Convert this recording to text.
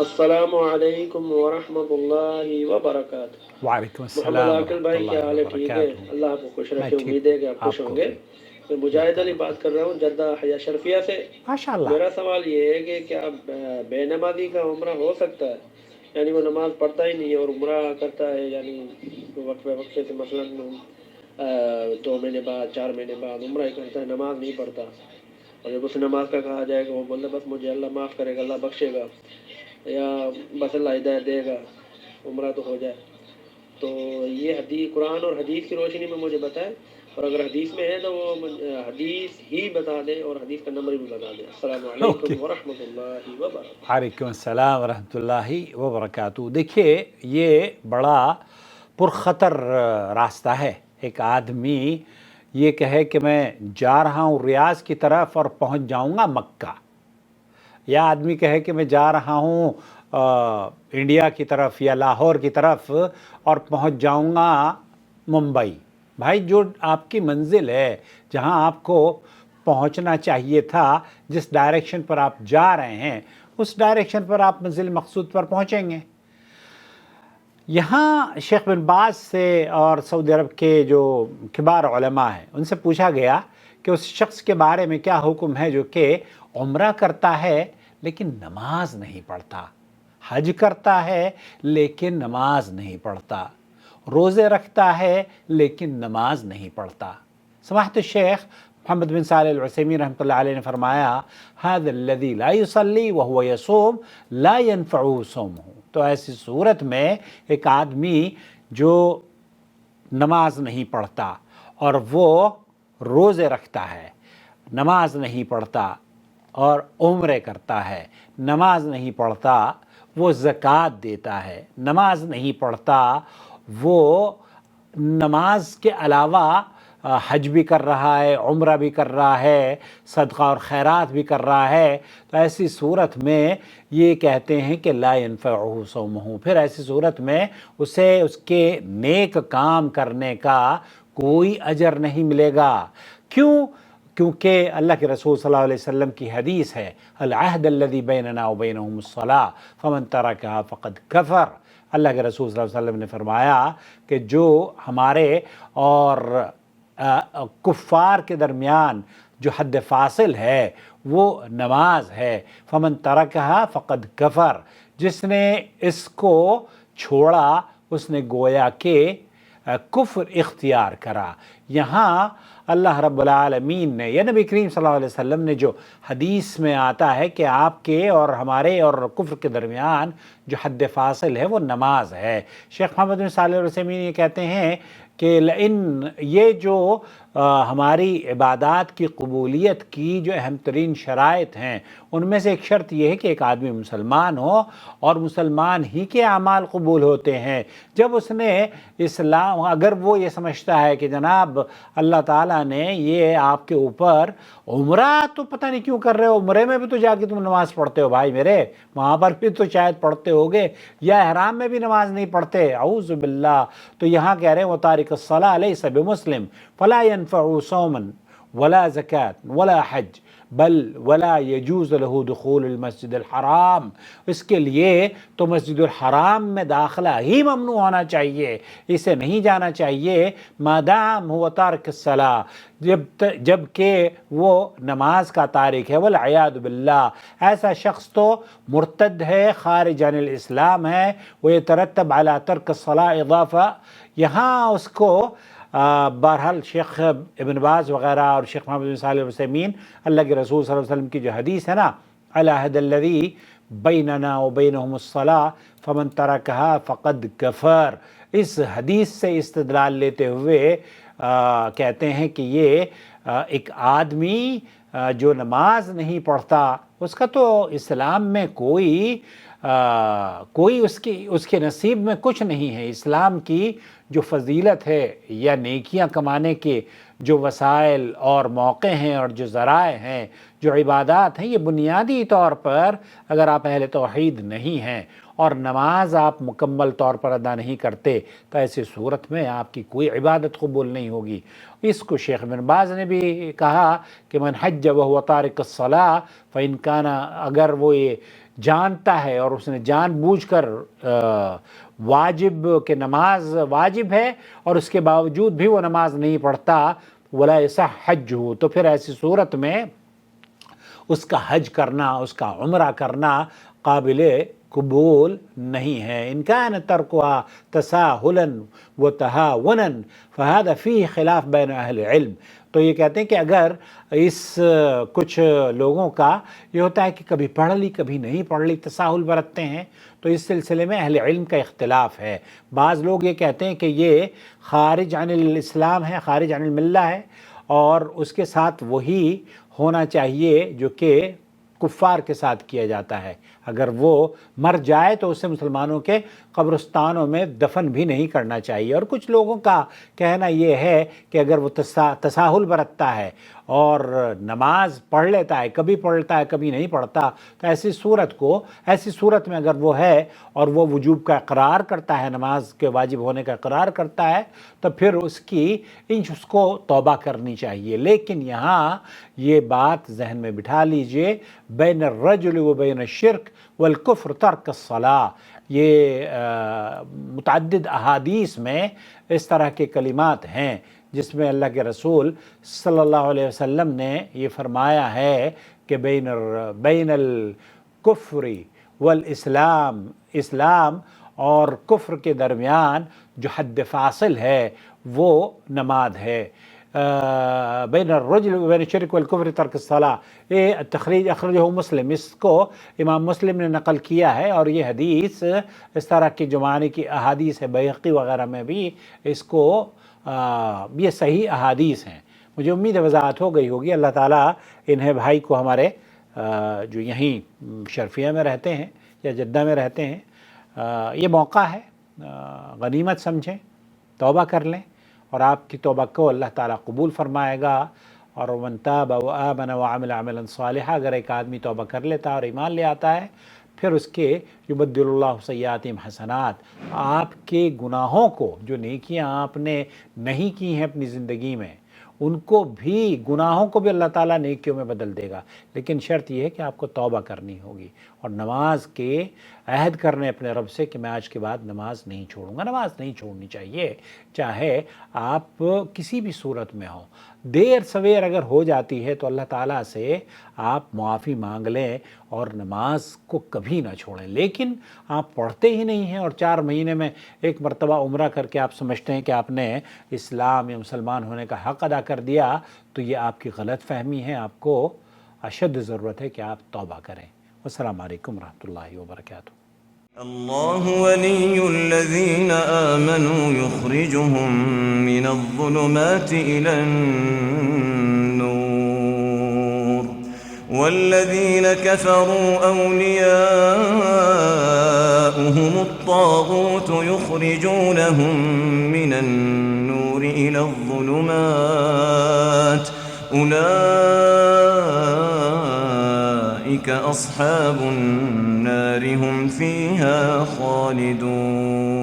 السلام علیکم ورحمۃ اللہ وبرکاتہ۔ وعلیکم محمد السلام عاقل ورحمۃ بھائی اللہ کیا حال ہے؟ ٹھیک ہے، وبرکاتہ۔ اللہ آپ کو خوش میں رکھے، ٹھیک امید ہوں، ہے کہ آپ خوش آپ ہوں کو گے۔ بھی میں اللہ مجاہد علی تعالیٰ بات کر رہا ہوں جدہ حیا شرفیہ سے۔ ماشاء اللہ۔ میرا سوال یہ ہے کہ کیا بے نمازی کا عمرہ ہو سکتا ہے؟ یعنی وہ نماز پڑھتا ہی نہیں ہے اور عمرہ کرتا ہے، یعنی وقفے وقفے سے، مثلاً 2 مہینے بعد 4 مہینے بعد عمرہ ہی کرتا ہے، نماز نہیں پڑھتا، اور جب اسے نماز کا کہا جائے گا وہ بولتا بس مجھے اللہ معاف کرے گا، اللہ بخشے گا، یا بس اللہ ہدایت دے گا، عمرہ تو ہو جائے۔ تو یہ حدیث، قرآن اور حدیث کی روشنی میں مجھے بتائیں، اور اگر حدیث میں ہے تو وہ حدیث ہی بتا دیں اور حدیث کا نمبر بھی بتا دیں۔ السلام اوکے، علیکم ورحمۃ اللہ وبرکاتہ۔ وعلیکم السلام ورحمۃ اللہ وبرکاتہ۔ دیکھیے، یہ بڑا پرخطر راستہ ہے۔ ایک آدمی یہ کہے کہ میں جا رہا ہوں ریاض کی طرف اور پہنچ جاؤں گا مکہ، یا آدمی کہے کہ میں جا رہا ہوں انڈیا کی طرف یا لاہور کی طرف اور پہنچ جاؤں گا ممبئی۔ بھائی، جو آپ کی منزل ہے، جہاں آپ کو پہنچنا چاہیے تھا، جس ڈائریکشن پر آپ جا رہے ہیں، اس ڈائریکشن پر آپ منزل مقصود پر پہنچیں گے۔ یہاں شیخ بن باز سے اور سعودی عرب کے جو کبار علماء ہیں ان سے پوچھا گیا کہ اس شخص کے بارے میں کیا حکم ہے جو کہ عمرہ کرتا ہے لیکن نماز نہیں پڑھتا، حج کرتا ہے لیکن نماز نہیں پڑھتا، روزے رکھتا ہے لیکن نماز نہیں پڑھتا۔ سماحت الشیخ محمد بن صالح العثیمین رحمۃ اللہ علیہ نے فرمایا، هذا الذي لا يصلي وهو يصوم لا ينفعه صومه۔ تو ایسی صورت میں ایک آدمی جو نماز نہیں پڑھتا اور وہ روزے رکھتا ہے، نماز نہیں پڑھتا، اور عمرے کرتا ہے، نماز نہیں پڑھتا، وہ زکوٰۃ دیتا ہے، نماز نہیں پڑھتا، وہ نماز کے علاوہ حج بھی کر رہا ہے، عمرہ بھی کر رہا ہے، صدقہ اور خیرات بھی کر رہا ہے، تو ایسی صورت میں یہ کہتے ہیں کہ لا ينفعه صومه۔ پھر ایسی صورت میں اسے اس کے نیک کام کرنے کا کوئی اجر نہیں ملے گا۔ کیوں؟ کیونکہ اللہ کے رسول صلی اللہ علیہ وسلم کی حدیث ہے، العہد الذی بیننا وبینہم الصلاۃ فمن ترکها فقد کفر۔ اللہ کے رسول صلی اللہ علیہ وسلم نے فرمایا کہ جو ہمارے اور کفار کے درمیان جو حد فاصل ہے وہ نماز ہے، فمن ترکها فقد کفر۔ جس نے اس کو چھوڑا اس نے گویا کہ کفر اختیار کرا۔ یہاں اللہ رب العالمین نے، یا نبی کریم صلی اللہ علیہ وسلم نے، جو حدیث میں آتا ہے کہ آپ کے اور ہمارے اور کفر کے درمیان جو حد فاصل ہے وہ نماز ہے۔ شیخ محمد بن صالح العثیمین یہ کہتے ہیں کہ یہ جو ہماری عبادات کی قبولیت کی جو اہم ترین شرائط ہیں، ان میں سے ایک شرط یہ ہے کہ ایک آدمی مسلمان ہو اور مسلمان ہی کے اعمال قبول ہوتے ہیں۔ جب اس نے اسلام، اگر وہ یہ سمجھتا ہے کہ جناب اللہ تعالیٰ نے یہ آپ کے اوپر عمرہ تو پتہ نہیں کیوں کر رہے ہو، عمرے میں بھی تو جا کے تم نماز پڑھتے ہو بھائی میرے، وہاں پر بھی تو شاید پڑھتے ہوگے، یا احرام میں بھی نماز نہیں پڑھتے، اعوذ باللہ، تو یہاں کہہ رہے ہیں وَتَارِكَ الصَّلَاةَ لَيْسَ بِمُسْلِمٍ فَلَا يَنْفَعُ صَوْمًا وَلَا زَكَاةً وَلَا حَجٌّ بل ولا يجوز له دخول المسجد الحرام۔ اس کے لیے تو مسجد الحرام میں داخلہ ہی ممنوع ہونا چاہیے، اسے نہیں جانا چاہیے مادام هو تارک الصلاۃ، جب کہ وہ نماز کا تارک ہے، والعیاذ باللہ، ایسا شخص تو مرتد ہے، خارج عن الاسلام ہے، ويترتب على ترک الصلاۃ اضافہ۔ یہاں اس کو بہرحال شیخ ابن باز وغیرہ اور شیخ محمد بن صالح العثیمین، اللہ کے رسول صلی اللہ علیہ وسلم کی جو حدیث ہے نا، العہد الذی بیننا وبینہم الصلاۃ فمن ترکها فقد کفر، اس حدیث سے استدلال لیتے ہوئے کہتے ہیں کہ یہ ایک آدمی جو نماز نہیں پڑھتا، اس کا تو اسلام میں کوئی اس کے نصیب میں کچھ نہیں ہے۔ اسلام کی جو فضیلت ہے یا نیکیاں کمانے کے جو وسائل اور موقع ہیں اور جو ذرائع ہیں، جو عبادات ہیں یہ بنیادی طور پر اگر آپ اہل توحید نہیں ہیں اور نماز آپ مکمل طور پر ادا نہیں کرتے تو ایسی صورت میں آپ کی کوئی عبادت قبول نہیں ہوگی۔ اس کو شیخ بن باز نے بھی کہا کہ من حج وهو تارک الصلاۃ فإن كان، اگر وہ یہ جانتا ہے اور اس نے جان بوجھ کر واجب کہ نماز واجب ہے اور اس کے باوجود بھی وہ نماز نہیں پڑھتا، ولا يصح حجہ، تو پھر ایسی صورت میں اس کا حج کرنا، اس کا عمرہ کرنا قابل قبول نہیں ہے۔ ان کان ترکها تساہلا وتہاونا فهذا فيه خلاف بین اہل علم۔ تو یہ کہتے ہیں کہ اگر اس کچھ لوگوں کا یہ ہوتا ہے کہ کبھی پڑھ لی کبھی نہیں پڑھ لی، تساہل برتتے ہیں، تو اس سلسلے میں اہل علم کا اختلاف ہے۔ بعض لوگ یہ کہتے ہیں کہ یہ خارج عن الاسلام ہے، خارج عن الملہ ہے، اور اس کے ساتھ وہی ہونا چاہیے جو کہ کفار کے ساتھ کیا جاتا ہے۔ اگر وہ مر جائے تو اسے مسلمانوں کے قبرستانوں میں دفن بھی نہیں کرنا چاہیے۔ اور کچھ لوگوں کا کہنا یہ ہے کہ اگر وہ تساہل برتتا ہے اور نماز پڑھ لیتا ہے، کبھی پڑھتا ہے کبھی نہیں پڑھتا، تو ایسی صورت میں اگر وہ ہے اور وہ وجوب کا اقرار کرتا ہے، نماز کے واجب ہونے کا اقرار کرتا ہے، تو پھر اس کو توبہ کرنی چاہیے۔ لیکن یہاں یہ بات ذہن میں بٹھا لیجئے، بین الرجل و بین الشرک والکفر ترک الصلاۃ، یہ متعدد احادیث میں اس طرح کے کلمات ہیں جس میں اللہ کے رسول صلی اللہ علیہ وسلم نے یہ فرمایا ہے کہ بین الکفر والاسلام، اسلام اور کفر کے درمیان جو حد فاصل ہے وہ نماز ہے۔ بین الرجل و بین الشرک والکفر ترک الصلاۃ، یہ تخریج اخرجہ مسلم، اس کو امام مسلم نے نقل کیا ہے، اور یہ حدیث اس طرح کی جو معنی کی احادیث ہے بیہقی وغیرہ میں بھی اس کو یہ صحیح احادیث ہیں۔ مجھے امید وضاحت ہو گئی ہوگی۔ اللہ تعالیٰ انہیں بھائی کو ہمارے جو یہیں شرفیہ میں رہتے ہیں یا جدہ میں رہتے ہیں، یہ موقع ہے، غنیمت سمجھیں، توبہ کر لیں، اور آپ کی توبہ کو اللہ تعالیٰ قبول فرمائے گا۔ اور من تاب وآمن وعمل عملا صالحا، اگر ایک آدمی توبہ کر لیتا ہے اور ایمان لے آتا ہے، پھر اس کے یبدل اللہ سیئاتہم حسنات، آپ کے گناہوں کو، جو نیکیاں آپ نے نہیں کی ہیں اپنی زندگی میں، ان کو بھی، گناہوں کو بھی اللہ تعالیٰ نیکیوں میں بدل دے گا۔ لیکن شرط یہ ہے کہ آپ کو توبہ کرنی ہوگی اور نماز کے عہد کرنے اپنے رب سے کہ میں آج کے بعد نماز نہیں چھوڑوں گا۔ نماز نہیں چھوڑنی چاہیے، چاہے آپ کسی بھی صورت میں ہوں۔ دیر سویر اگر ہو جاتی ہے تو اللہ تعالیٰ سے آپ معافی مانگ لیں اور نماز کو کبھی نہ چھوڑیں۔ لیکن آپ پڑھتے ہی نہیں ہیں اور 4 مہینے میں ایک مرتبہ عمرہ کر کے آپ سمجھتے ہیں کہ آپ نے اسلام یا مسلمان ہونے کا حق ادا کر دیا، تو یہ آپ کی غلط فہمی ہے۔ آپ کو اشد ضرورت ہے کہ آپ توبہ کریں۔ السلام علیکم ورحمۃ اللہ وبرکاتہ۔ اللہ ولی الذین آمنوا یخرجهم من الظلمات إلى النور والذین كفروا أولیاؤهم الطاغوت یخرجونهم من النور إلى الظلمات أولئك أصحاب النار هم فيها خالدون۔